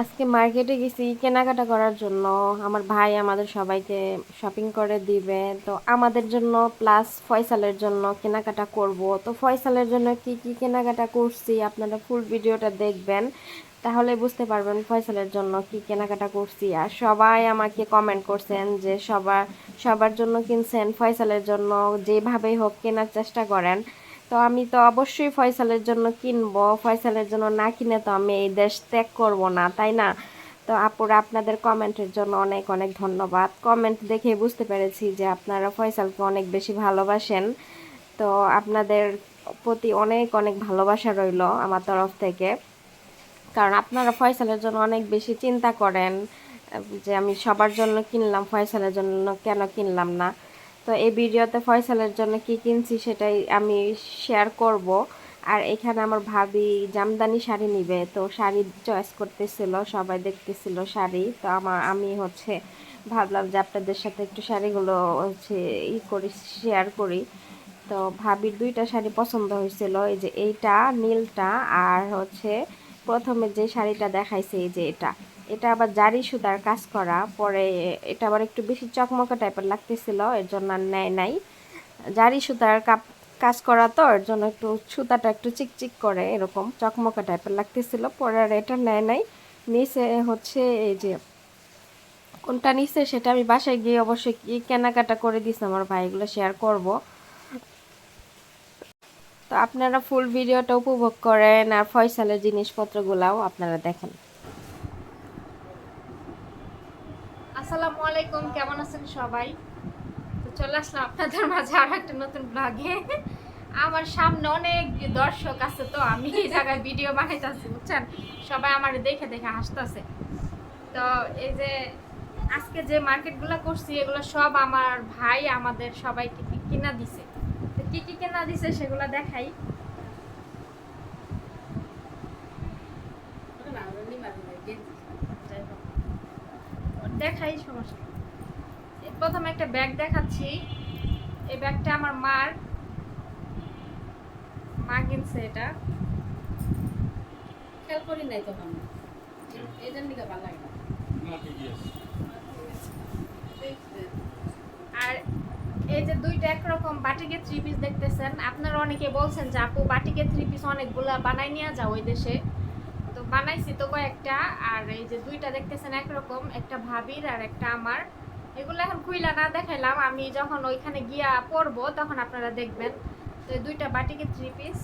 আজকে মার্কেটে গেছি কেনাকাটা করার জন্য। আমার ভাই আমাদের সবাইকে শপিং করে দিবে, তো আমাদের জন্য প্লাস ফয়সালের জন্য কেনাকাটা করব। তো ফয়সালের জন্য কি কি কেনাকাটা করছি আপনারা ফুল ভিডিওটা দেখবেন, তাহলে বুঝতে পারবেন ফয়সালের জন্য কি কেনাকাটা করছি। আর সবাই আমাকে কমেন্ট করছেন যে সবার জন্য কিনছেন, ফয়সালের জন্য যেভাবেই হোক কেনার চেষ্টা করেন। তো আমি তো অবশ্যই ফয়সালের জন্য কিনবো, ফয়সালের জন্য না কিনে তো আমি এই দেশ ত্যাগ করব না, তাই না? তো আপুরা, আপনাদের কমেন্টের জন্য অনেক অনেক ধন্যবাদ। কমেন্ট দেখে বুঝতে পেরেছি যে আপনারা ফয়সালকে অনেক বেশি ভালোবাসেন। তো আপনাদের প্রতি অনেক অনেক ভালোবাসা রইলো আমার তরফ থেকে, কারণ আপনারা ফয়সালের জন্য অনেক বেশি চিন্তা করেন যে আমি সবার জন্য কিনলাম, ফয়সালের জন্য কেন কিনলাম না। তো এই ভিডিওতে ফয়সালের জন্য কি কিনছি সেটাই আমি শেয়ার করব। আর এখানে আমার ভাবি জামদানি শাড়ি নিবে, তো শাড়ি চয়েস করতেছিল, সবাই দেখতেছিল শাড়ি। তো আমি ভাবলাম যে আপনাদের সাথে একটু শাড়িগুলো করি, শেয়ার করি। তো ভাবির দুইটা শাড়ি পছন্দ হয়েছিল, এই যে এইটা নীলটা, আর প্রথমে যে শাড়িটা দেখাইছে এই যে এটা, এটা আবার জারি সুতার কাজ করা। পরে এটা আবার একটু বেশি চকমকা টাইপের লাগতেছিল, এর জন্য আর নেয় নাই। জারি সুতার কাজ করা, তো এর জন্য একটু সুতাটা একটু চিকচিক করে এরকম চকমকা টাইপের লাগতেছিল, পরে আর এটা নেয় নাই। নিচে এই যে কোনটা নিচে সেটা আমি বাসায় গিয়ে অবশ্যই কি কেনাকাটা করে দিছি আমার ভাই, এগুলো শেয়ার করব। তো আপনারা ফুল ভিডিওটা উপভোগ করেন আর ফয়সালের জিনিসপত্রগুলাও আপনারা দেখেন। আসসালামু আলাইকুম, কেমন আছেন সবাই? তো চলে আসলাম আপনাদের মাঝে আর একটা নতুন ব্লগে। আমার সামনে অনেক দর্শক আছে, তো আমি এই জায়গায় ভিডিও বানাইতেছি, বুঝছেন? সবাই আমার দেখে দেখে হাসতেছে। তো এই যে আজকে যে মার্কেটগুলো করছি এগুলো সব আমার ভাই আমাদের সবাইকে কিনা দিছে। তো কি কি কিনা দিছে সেগুলো দেখাই। দেখাই সমস্যা। প্রথমে একটা ব্যাগ দেখাচ্ছি। এই ব্যাগটা আমার মা কিনছে। এটা খেয়াল করি নাই তখন, এটার দিকে ভালো লাগে না। আর এই যে দুইটা একরকম বাটিকের থ্রি পিস দেখতেছেন, আপনারা অনেকে বলছেন যে আপু বাটিকের থ্রি পিস অনেকগুলা বানাই নিয়ে যাও ওই দেশে। তো বানাইছি তো কয়েকটা। আর এই যে দুইটা দেখতেছেন একরকম, একটা ভাবির আর একটা আমার। এগুলো এখন খুইলা না দেখাইলাম, আমি যখন ওইখানে গিয়া পরবো তখন আপনারা দেখবেন। তো এই দুইটা বাটিকের থ্রি পিস।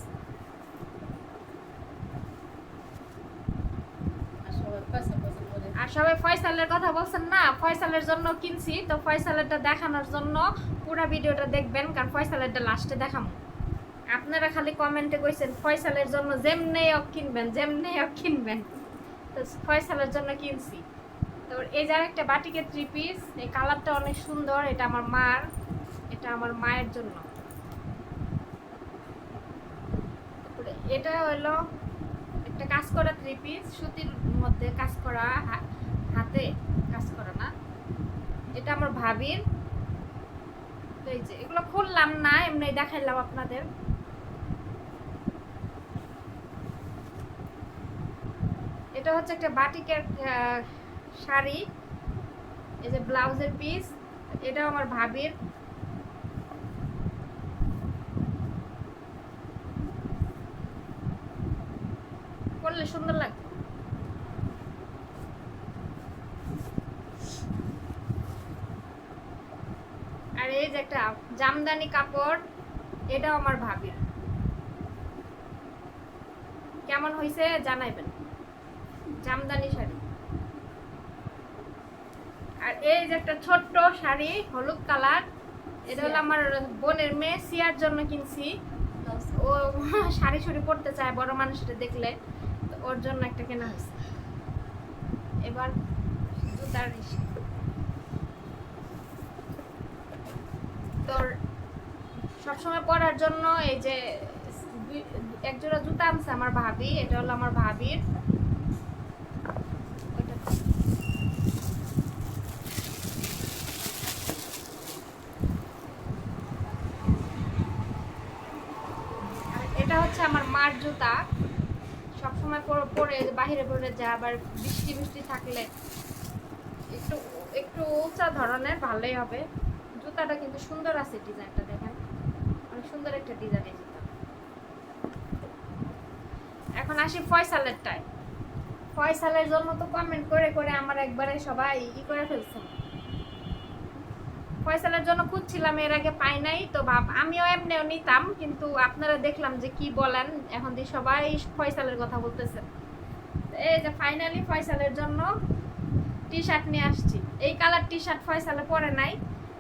আর সবাই ফয়সালের কথা বলছেন না, ফয়সালের জন্য কিনছি, তো ফয়সালেরটা দেখানোর জন্য পুরো ভিডিওটা দেখবেন, কারণ ফয়সালেরটা লাস্টে দেখাবো। আপনারা খালি কমেন্টে কইছেন ফয়সালের জন্য যেমনে হোক কিনবেন, যেমনে হোক কিনবেন। তো ফয়সালের জন্য কিনছি। তো এই যে একটা বাটিকের থ্রি পিস, এই কালারটা অনেক সুন্দর। এটা আমার মার, এটা আমার মায়ের জন্য। এটা হলো একটা কাজ করা থ্রি পিস, সুতির মধ্যে কাজ করা, হাতে কাজ করা না। এটা আমার ভাবির। তো এই যে এগুলো খুললাম না, এমনি দেখাইলাম আপনাদের। এটা হচ্ছে একটা বাটিকের শাড়ি, এই যে ব্লাউজের পিস। এটাও আমার ভাবির। পরলে সুন্দর লাগবে। আর এই যে একটা জামদানি কাপড়, এটাও আমার ভাবির। কেমন হয়েছে জানাইবেন। জামদানি শাড়ি। আর এই যে একটা ছোট্ট শাড়ি, হলুদ কালার। এটা হলো আমার বোনের মেয়ে সিয়ার জন্য কিনছি। ও শাড়ি শুড়ি পরতে চায় বড় মানুষটা দেখলে, তো ওর জন্য একটা কেনা হয়েছে। এবার জুতার তোর সবসময় পরার জন্য এই যে এক জোড়া জুতা আনছে আমার ভাবি। এটা হলো আমার ভাবির। এটা হচ্ছে আমার মার জুতা। সবসময় সময় পরে বাইরে পরে যায়, আবার বৃষ্টি বৃষ্টি থাকলে একটু একটু উঁচা ধরনের ভালোই হবে। জুতাটা কিন্তু সুন্দর আছে, ডিজাইনটা দেখেন, অনেক সুন্দর একটা ডিজাইন এই জুতা। এখন আসি ফয়সালেরটায়। ফয়সালের জন্য তো কমেন্ট করে করে আমার একবারে সবাই করে ফেলছেন। ফয়সালের জন্য খুঁজছিলাম, এর আগে পাই নাই, তো আমিও এমনিও নিতাম, কিন্তু আপনারা দেখলাম যে কি বলেন, এখন দিয়ে সবাই ফয়সালের কথা বলতেছে। এই যে ফাইনালি ফয়সালের জন্য টি শার্ট নিয়ে আসছি। এই কালার টি শার্ট ফয়সালে পরে নাই,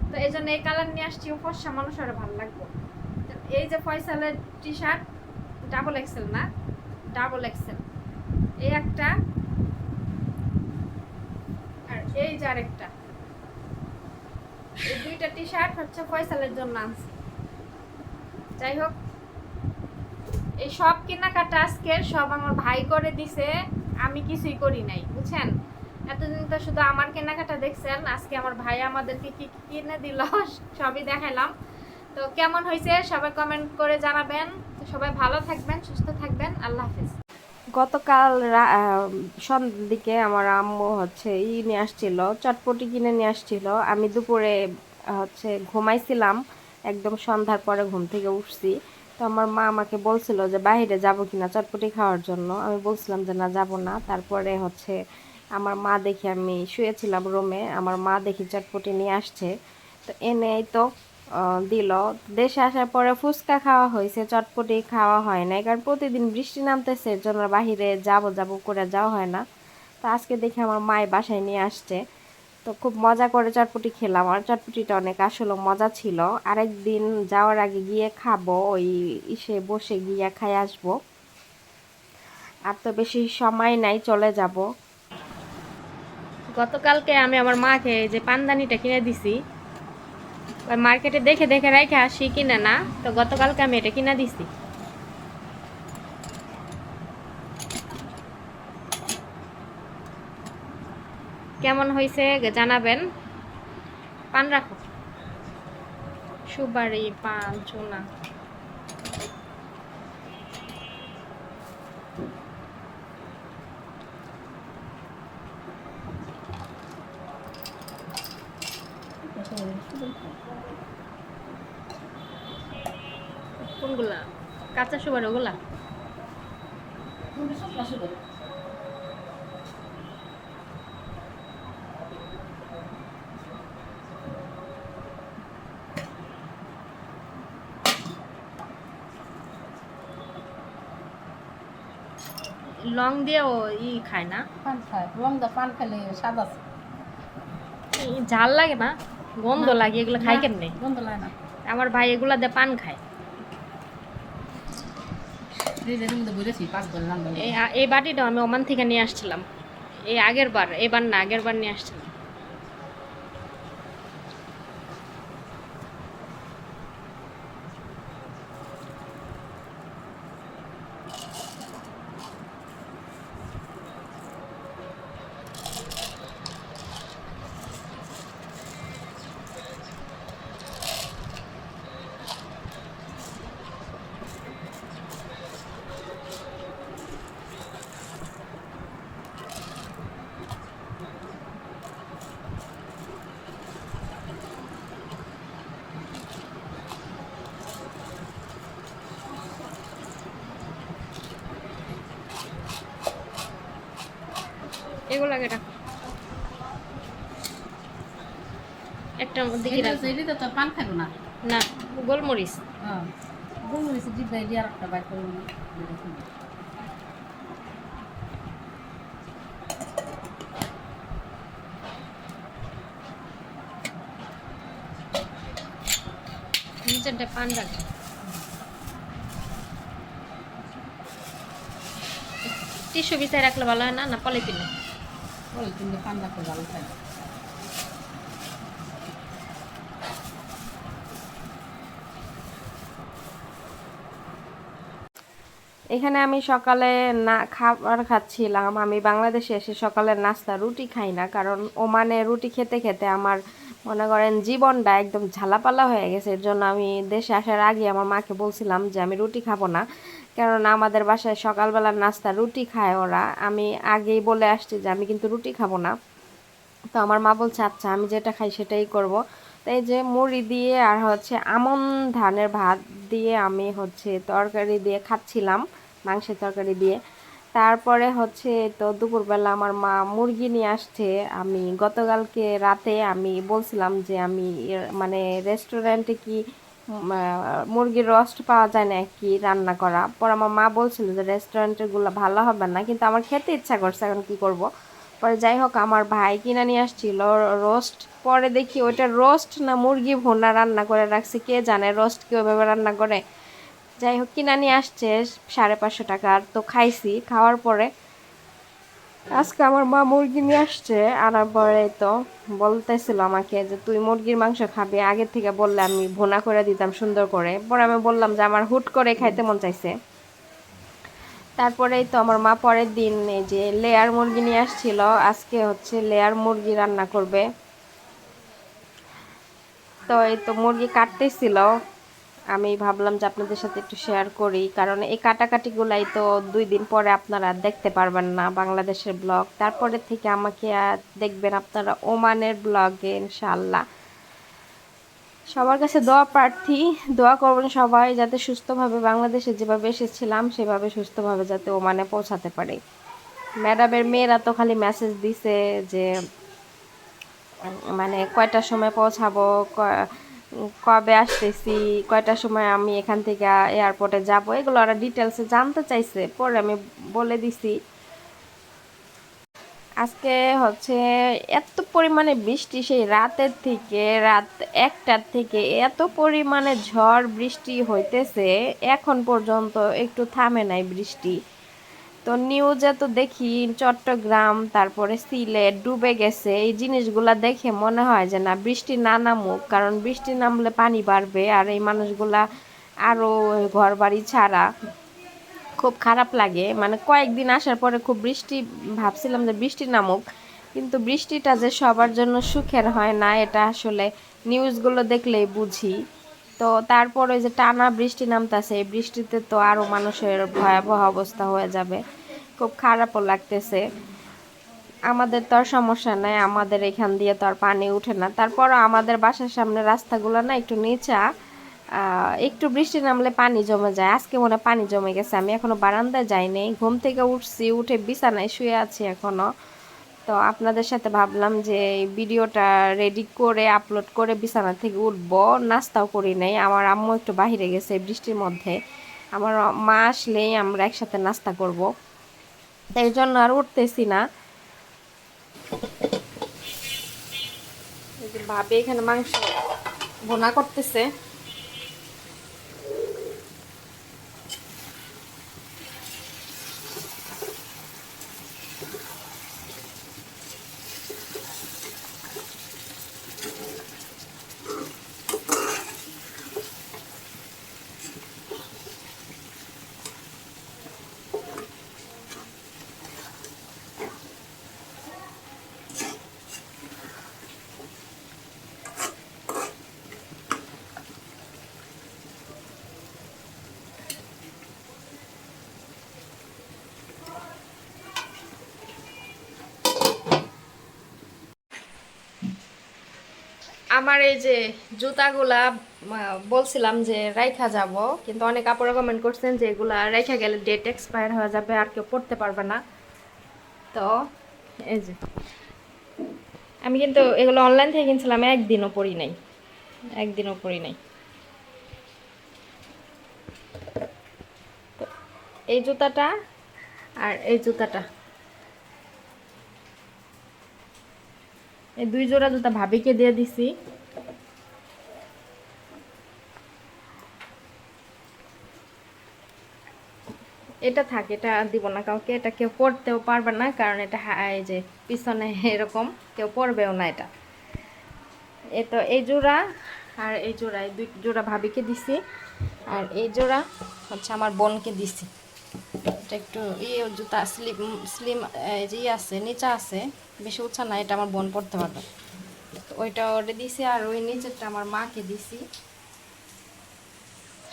তো এই জন্য এই কালার নিয়ে আসছি, ফর্সা মানুষের ভালো লাগবে। এই যে ফয়সালের টি শার্ট ডাবল এক্সেল, না ডাবল এক্সেল, এই একটা, আর এই যে আরেকটা। এই দুইটা টি শার্ট হচ্ছে ফয়সালের জন্য আনছি। যাই হোক, এই সব কেনাকাটা আজকের সব আমার ভাই করে দিছে, আমি কিছুই করি নাই, বুঝছেন। এতদিন তো শুধু আমার কেনাকাটা দেখছেন, আজকে আমার ভাই আমাদেরকে কি কি কিনে দিল সবই দেখালাম। তো কেমন হয়েছে সবাই কমেন্ট করে জানাবেন। সবাই ভালো থাকবেন, সুস্থ থাকবেন, আল্লাহ হাফেজ। গতকাল সন্ধ্যার দিকে আমার আম্মু হচ্ছে নিয়ে আসছিল, চটপটি কিনে নিয়ে আসছিল। আমি দুপুরে হচ্ছে ঘুমাইছিলাম, একদম সন্ধ্যার পরে ঘুম থেকে উঠছি। তো আমার মা আমাকে বলছিল যে বাইরে যাবো কিনা চটপটি খাওয়ার জন্য। আমি বলছিলাম যে না, যাব না। তারপরে হচ্ছে আমার মা দেখি, আমি শুয়েছিলাম রুমে, আমার মা দেখি চটপটি নিয়ে আসছে, তো এনেই তো দিল। দেশে আসার পরে ফুচকা খাওয়া হয়েছে, চটপটি খাওয়া হয় না, কারণ প্রতিদিন বৃষ্টি নামতেছে, এর জন্য বাহিরে যাব যাব করে যাওয়া হয় না। তো আজকে দেখি আমার মায়ের বাসায় নিয়ে আসছে, তো খুব মজা করে চটপটি খেলাম। আর চটপটিটা অনেক আসলে মজা ছিল। আরেকদিন যাওয়ার আগে গিয়ে খাবো, ওই ইসে বসে গিয়ে খাই আসবো। আর তো বেশি সময় নাই, চলে যাব। গতকালকে আমি আমার মাকে যে পানদানিটা কিনে দিছি, মার্কেটে দেখে দেখে রেখে আসি কিনে না, তো গতকালকে আমি এটা কিনে দিছি। কেমন হয়েছে জানাবেন। পান রাখো, সুপারি, পান, চুনা। কোনগুলা? কাঁচা সুপারি ওগুলা? লং দিয়েও খায় না? পান খায়, লং দা পান খেলে স্বাদ আছে। ঝাল লাগে না, গন্ধ লাগে, এগুলো খাই কেমনে? গন্ধ লাগে না। আমার ভাই এগুলা দিয়ে পান খায়। ফ্রিজের মধ্যে বলেছি 5 ঘন্টা রান্না। এই বাটিটা আমি ওমান থেকে নিয়ে আসছিলাম, এই আগের বার, এবার না, আগের বার নিয়ে আসছিলাম। এগুলো আগে রাখো, একটা মধ্যে কি রাখো? এটা তো পান খাইব না। না, গোলমরিচ। হ্যাঁ, গোলমরিচের জিব্বাই দিয়ে আরেকটা বাইর করে নিই। নিচেরটা পান রাখো। টিস্যু বিছায় রাখলে ভালো হয় না, না পলিথিনে? পলিথিনে পান রাখলে ভালো খাই। এখানে আমি সকালে না খাবার খাচ্ছিলাম। আমি বাংলাদেশে এসে সকালের নাস্তা রুটি খাই না, কারণ ওমানে রুটি খেতে খেতে আমার মনে করেন জীবনটা একদম ঝালাপালা হয়ে গেছে। এর জন্য আমি দেশে আসার আগে আমার মাকে বলছিলাম যে আমি রুটি খাবো না, কেননা আমাদের বাসায় সকালবেলার নাস্তা রুটি খায় ওরা। আমি আগেই বলে আসছি যে আমি কিন্তু রুটি খাবো না। তো আমার মা বলছে আচ্ছা আমি যেটা খাই সেটাই করব। তো এই যে মুড়ি দিয়ে আর হচ্ছে আমন ধানের ভাত দিয়ে আমি হচ্ছে তরকারি দিয়ে খাচ্ছিলাম, মাংসের তরকারি দিয়ে। তারপরে হচ্ছে তো দুপুরবেলা আমার মা মুরগি নিয়ে আসছে। আমি গতকালকে রাতে আমি বলছিলাম যে আমি মানে রেস্টুরেন্টে কি মুরগির রোস্ট পাওয়া যায় না কি রান্না করা। পর আমার মা বলছিল যে রেস্টুরেন্টের গুলো ভালো হবে না, কিন্তু আমার খেতে ইচ্ছা করছে, এখন কি করব। পরে যাই হোক আমার ভাই কিনে নিয়ে আসছিল রোস্ট। পরে দেখি ওইটা রোস্ট না মুরগি ভুনা রান্না করে রাখছে, কে জানে রোস্ট কি ওইভাবে রান্না করে। যাই হোক কিনে নিয়ে আসছে 550 টাকার। তো খাইছি, খাওয়ার পরে আজকে আমার মা মুরগি নিয়ে আসছে। আনার পরে তো বলতেছিল আমাকে যে তুই মুরগির মাংস খাবি, আগে থেকে বললে আমি ভুনা করে দিতাম সুন্দর করে। পরে আমি বললাম যে আমার হুট করে খাইতে মন চাইছে। তারপরেই তো আমার মা পরের দিন এই যে লেয়ার মুরগি নিয়ে আসছিল, আজকে হচ্ছে লেয়ার মুরগি রান্না করবে। তো এই তো মুরগি কাটতেছিল, আমি ভাবলাম যে আপনাদের সাথে একটু শেয়ার করি, কারণ এই কাটাকাটিগুলাই তো 2 দিন পরে আপনারা দেখতে পারবেন না বাংলাদেশের ব্লগ। তারপরে থেকে আমাকে দেখবেন আপনারা ওমানের ব্লগে ইনশাআল্লাহ। সবার কাছে দোয়া প্রার্থী, দোয়া করবেন সবাই যাতে সুস্থভাবে বাংলাদেশে যেভাবে এসেছিলাম সেভাবে সুস্থভাবে যাতে ওমানে পৌঁছাতে পারে। ম্যাডামের মেয়েরা তো খালি মেসেজ দিছে যে মানে কয়টার সময় পৌঁছাবো, কবে আসতেছি, কয়টার সময় আমি এখান থেকে এয়ারপোর্টে যাব, এগুলো ওরা ডিটেলসে জানতে চাইছে। পরে আমি বলে দিছি। আজকে হচ্ছে এত পরিমাণে বৃষ্টি, সেই রাতের থেকে রাত 1টার থেকে এত পরিমাণে ঝড় বৃষ্টি হইতেছে, এখন পর্যন্ত একটু থামে নাই বৃষ্টি। তো নিউজে তো দেখি চট্টগ্রাম তারপরে সিলেট ডুবে গেছে। এই জিনিসগুলা দেখে মনে হয় যে না বৃষ্টি না নামুক, কারণ বৃষ্টি নামলে পানি বাড়বে আর এই মানুষগুলা আরো ঘর বাড়ি ছাড়া। খুব খারাপ লাগে, মানে কয়েকদিন আসার পরে খুব বৃষ্টি, ভাবছিলাম যে বৃষ্টি নামুক, কিন্তু বৃষ্টিটা যে সবার জন্য সুখের হয় না এটা আসলে নিউজগুলো দেখলেই বুঝি। তো তারপরে যে টানা বৃষ্টি নামতেছে, এই বৃষ্টিতে তো আরও মানুষের ভয়াবহ অবস্থা হয়ে যাবে, খুব খারাপও লাগতেছে। আমাদের তো আর সমস্যা নাই, আমাদের এখান দিয়ে তো আর পানি উঠে না। তারপরও আমাদের বাসার সামনে রাস্তাগুলো না একটু নিচা, একটু বৃষ্টি নামলে পানি জমে যায়। আজকে মনে হয় পানি জমে গেছে, আমি এখনো বারান্দায় যাইনি, ঘুম থেকে উঠছি, উঠে বিছানায় শুয়ে আছি এখনো। তো আপনাদের সাথে ভাবলাম যে ভিডিওটা রেডি করে আপলোড করে বিছানা থেকে উঠবো। নাস্তাও করি নাই, আমার আম্মু একটু বাহিরে গেছে বৃষ্টির মধ্যে, আমার মা আসলেই আমরা একসাথে নাস্তা করব, তাই জন্য আর উঠতেছি না। ভাবি এখানে মাংস ভুনা করতেছে। আমার এই যে জুতাগুলা বলছিলাম যে রাইখা যাব, কিন্তু অনেক আপুরা কমেন্ট করছেন যে এগুলা রাইখা গেলে ডেট এক্সপায়ার হয়ে যাবে আর কেউ পড়তে পারবে না। তো এই যে আমি কিন্তু এগুলো অনলাইন থেকে কিনছিলাম, একদিনও পরি নাই, একদিনও পরি নাই। তো এই জুতাটা আর এই জুতাটা, এই 2 জোড়া জুতা ভাবিকে দিয়ে দিছি। এটা থাক, এটা দিব না কাউকে, এটা কেউ পরতেও পারবে না, কারণ এটা এই যে পিছনে এরকম কেউ পরবেও না এটা। এ তো এই জোড়া আর এই জোড়া, এই 2 জোড়া ভাবিকে দিছি, আর এই জোড়া হচ্ছে আমার বোনকে দিছি। এটা একটু জুতা স্লিম যে আছে, নিচা আছে, বেশি উঁচা না, এটা আমার বোন পরতে পারবে। তো ওইটা ওরে দিছি, আর ওই নিচেরটা আমার মাকে দিছি,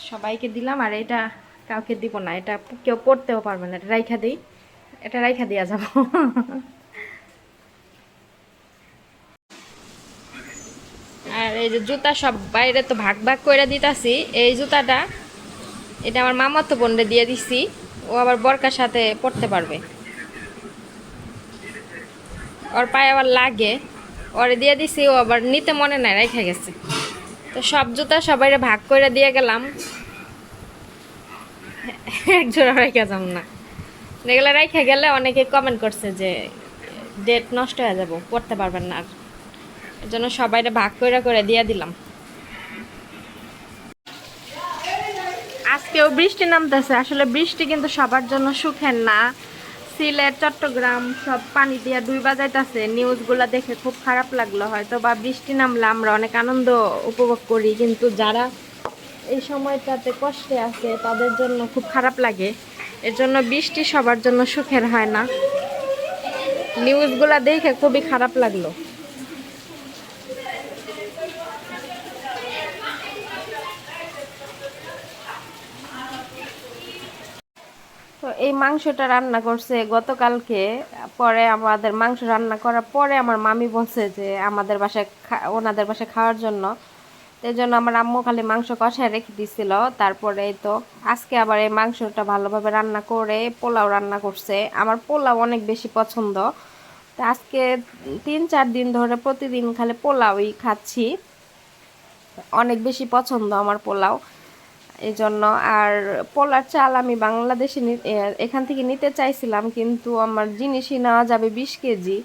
সবাইকে দিলাম। আর এটা কাউকে দিব না, এটা কেউ পড়তেও পারবে না, এটা রাইখা দিই, এটা রাইখা দিয়া যাব। আর এই যে জুতা সব বাইরে তো ভাগ ভাগ করে দিতাছি। এই জুতাটা এটা আমার মামাতো বোনরে দিয়ে দিছি, ও আবার বরকার সাথে পড়তে পারবে, ওর পায়ে আবার লাগে, ওরে দিয়ে দিছি, ও আবার নিতে মনে নাই, রেখে গেছে। তো সব জুতা সবাইরে ভাগ করে দিয়ে গেলাম, এক জোড়া রেখে যাম না, এগুলো রেখে গেলে অনেকে কমেন্ট করছে যে ডেট নষ্ট হয়ে যাব, পড়তে পারবেন না, আর এর জন্য সবাইরে ভাগ করে করে দিয়ে দিলাম। আজকেও বৃষ্টি নামতেছে, আসলে বৃষ্টি কিন্তু সবার জন্য সুখের না। সিলেট চট্টগ্রাম সব পানি দিয়ে ডুইবা যাইতেছে, নিউজগুলো দেখে খুব খারাপ লাগলো। হয়তো বা বৃষ্টি নামলে আমরা অনেক আনন্দ উপভোগ করি, কিন্তু যারা এই সময়টাতে কষ্টে আছে তাদের জন্য খুব খারাপ লাগে। এর জন্য বৃষ্টি সবার জন্য সুখের হয় না। নিউজগুলো দেখে খুবই খারাপ লাগলো। তো এই মাংসটা রান্না করছে গতকালকে, পরে আমাদের মাংস রান্না করার পরে আমার মামি বলছে যে আমাদের বাসায় ওনাদের বাসায় খাওয়ার জন্য, এই জন্য আমার আম্মু খালি মাংস কষায় রেখে দিছিল। তারপরে তো আজকে আবার এই মাংসটা ভালোভাবে রান্না করে পোলাও রান্না করছে। আমার পোলাও অনেক বেশি পছন্দ, তো আজকে 3-4 দিন ধরে প্রতিদিন খালি পোলাওই খাচ্ছি, অনেক বেশি পছন্দ আমার পোলাও এই জন্য। আর পোলার চাল আমি বাংলাদেশে এখান থেকে নিতে চাইছিলাম, কিন্তু আমার জিনিসই নেওয়া যাবে 20 কেজি,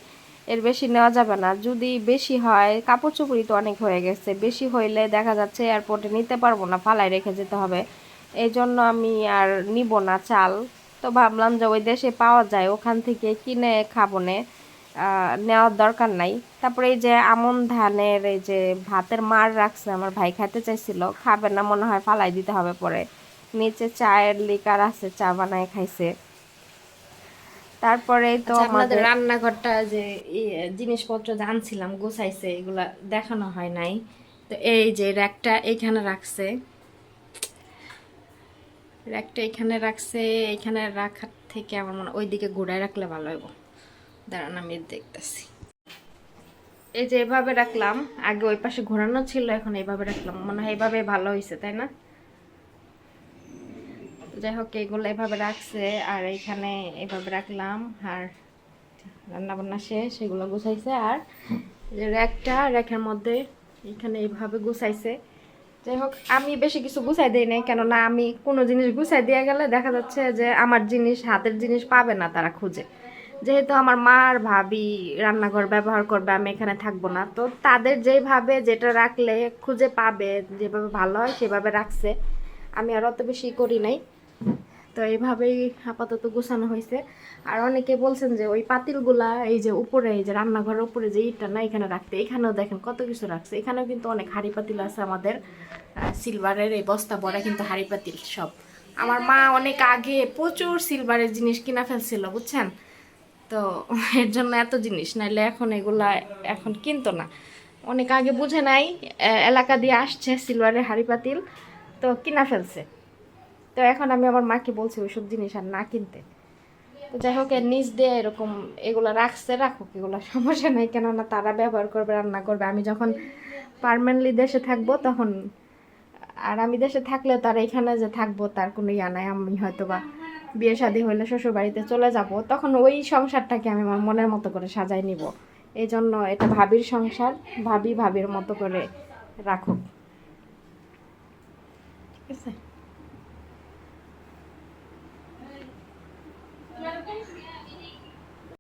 এর বেশি নেওয়া যাবে না। যদি বেশি হয়, কাপড় চোপড়ই তো অনেক হয়ে গেছে, বেশি হইলে দেখা যাচ্ছে এয়ারপোর্টে নিতে পারবো না, ফালাই রেখে যেতে হবে। এই জন্য আমি আর নিব না চাল। তো ভাবলাম যে ওই দেশে পাওয়া যায়, ওখান থেকে কিনে খাবো নে, নেওয়ার দরকার নাই। তারপরে এই যে আমন ধানের এই যে ভাতের মার রাখছে, আমার ভাই খাইতে চাইছিল, খাবে না মনে হয়, ফালাই দিতে হবে পরে। নিচে চায়ের লিকার আছে, চা বানায় খাইছে। তারপরে তো আমাদের রান্নাঘরটা যে জিনিসপত্র জানছিলাম গুছাইছে, এগুলা দেখানো হয় নাই। তো এই যে র্যাকটা এখানে রাখছে, র্যাকটা এখানে রাখছে, এখানে রাখার থেকে আমার মনে ওইদিকে ঘুরায় রাখলে ভালো হইব। দাঁড়ান আমি দেখতেছি। এই যে এভাবে রাখলাম, আগে ওই পাশে ঘোরানো ছিল, এখন এইভাবে রাখলাম, মনে হয় এইভাবে ভালো হয়েছে, তাই না? যাই হোক, এগুলো এভাবে রাখছে, আর এইখানে এভাবে রাখলাম। আর রান্না বান্না শেষ, এগুলো গুছাইছে। আর যে র্যাকের মধ্যে এখানে এইভাবে গুছাইছে। যাই হোক, আমি বেশি কিছু গুছাই দিই নাই, কেননা আমি কোনো জিনিস গুছাই দিয়ে গেলে দেখা যাচ্ছে যে আমার জিনিস, হাতের জিনিস পাবে না তারা খুঁজে। যেহেতু আমার মা আর ভাবি রান্নাঘর ব্যবহার করবে, আমি এখানে থাকবো না, তো তাদের যেভাবে যেটা রাখলে খুঁজে পাবে, যেভাবে ভালো হয় সেভাবে রাখছে। আমি আর অত বেশি করি নাই, তো এইভাবেই আপাতত গোছানো হয়েছে। আর অনেকে বলছেন যে ওই পাতিলগুলা এই যে উপরে, এই যে রান্নাঘরের উপরে যে ইটটা না, এখানে রাখতে, এখানেও দেখেন কত কিছু রাখছে। এখানেও কিন্তু অনেক হাঁড়ি পাতিল আছে আমাদের, সিলভারের এই বস্তা ভরা কিন্তু হাঁড়ি পাতিল সব। আমার মা অনেক আগে প্রচুর সিলভারের জিনিস কিনা ফেলছিল, বুঝছেন, তো এর জন্য এত জিনিস, নাইলে এখন এগুলা এখন কিনতো না। অনেক আগে বুঝে নাই, এলাকা দিয়ে আসছে সিলভারের হাঁড়ি পাতিল, তো কিনা ফেলছে। তো এখন আমি আমার মাকে বলছি ওইসব জিনিস আর না কিনতে। তো যাই হোক, এর নিচ দিয়ে এরকম এগুলো রাখছে, রাখুক, এগুলো সমস্যা নেই, কেননা তারা ব্যবহার করবে, রান্না করবে। আমি যখন পার্মানেন্টলি দেশে থাকবো তখন, আর আমি দেশে থাকলে তার এখানে যে থাকবো তার কোনো ইয়া নাই। আমি হয়তো বা বিয়ে শাদী হইলে শ্বশুর বাড়িতে চলে যাব, তখন ওই সংসারটাকে আমি আমার মনের মতো করে সাজাই নিব। এই জন্য এটা ভাবির সংসার, ভাবির মতো করে রাখুক, ঠিক আছে।